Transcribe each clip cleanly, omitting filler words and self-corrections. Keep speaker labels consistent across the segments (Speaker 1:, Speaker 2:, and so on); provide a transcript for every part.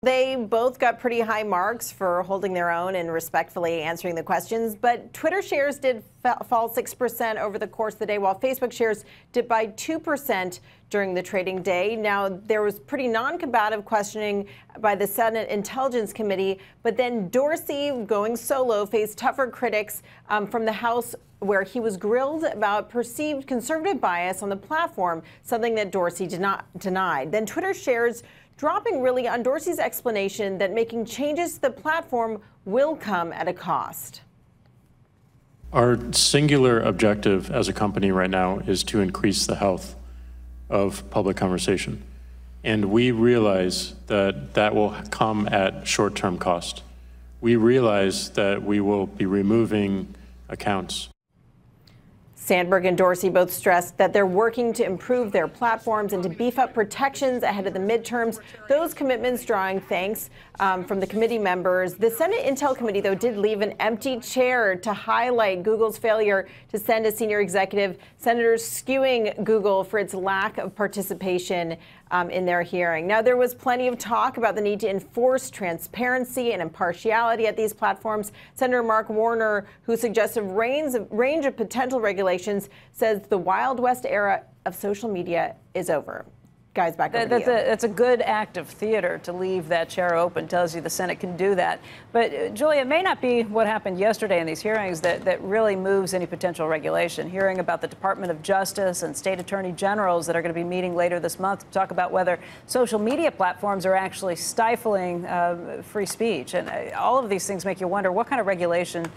Speaker 1: They both got pretty high marks for holding their own and respectfully answering the questions, but Twitter shares did fall 6% over the course of the day, while Facebook shares dipped by 2% during the trading day. Now, there was pretty non-combative questioning by the Senate Intelligence Committee, but then Dorsey, going solo, faced tougher critics from the House, where he was grilled about perceived conservative bias on the platform, something that Dorsey denied. Then Twitter shares dropping really on Dorsey's explanation that making changes to the platform will come at a cost.
Speaker 2: Our singular objective as a company right now is to increase the health of public conversation. And we realize that that will come at short-term cost. We realize that we will be removing accounts.
Speaker 1: Sandberg and Dorsey both stressed that they're working to improve their platforms and to beef up protections ahead of the midterms. Those commitments drawing thanks from the committee members. The Senate Intel Committee, though, did leave an empty chair to highlight Google's failure to send a senior executive. Senators skewing Google for its lack of participation in their hearing. Now, there was plenty of talk about the need to enforce transparency and impartiality at these platforms. Senator Mark Warner, who suggests a range of potential regulations, says the Wild West era of social media is over. Guys, back over to you.
Speaker 3: That's a good act of theater to leave that chair open. Tells you the Senate can do that. But, Julia, it may not be what happened yesterday in these hearings that really moves any potential regulation. Hearing about the Department of Justice and state attorney generals that are going to be meeting later this month to talk about whether social media platforms are actually stifling free speech. And all of these things make you wonder what kind of regulation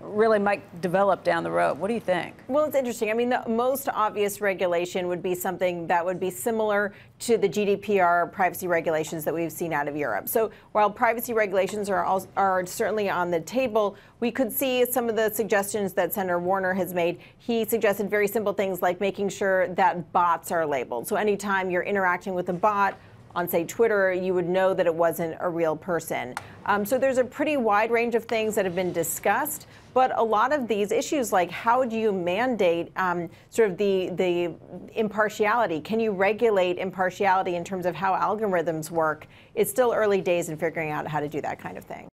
Speaker 3: really might develop down the road. What do you think?
Speaker 1: Well, it's interesting. I mean, the most obvious regulation would be something that would be similar to the GDPR privacy regulations that we've seen out of Europe. So while privacy regulations are certainly on the table, we could see some of the suggestions that Senator Warner has made. He suggested very simple things like making sure that bots are labeled. So anytime you're interacting with a bot on, say, Twitter, you would know that it wasn't a real person. So there's a pretty wide range of things that have been discussed, but a lot of these issues, like how do you mandate sort of the impartiality? Can you regulate impartiality in terms of how algorithms work? It's still early days in figuring out how to do that kind of thing.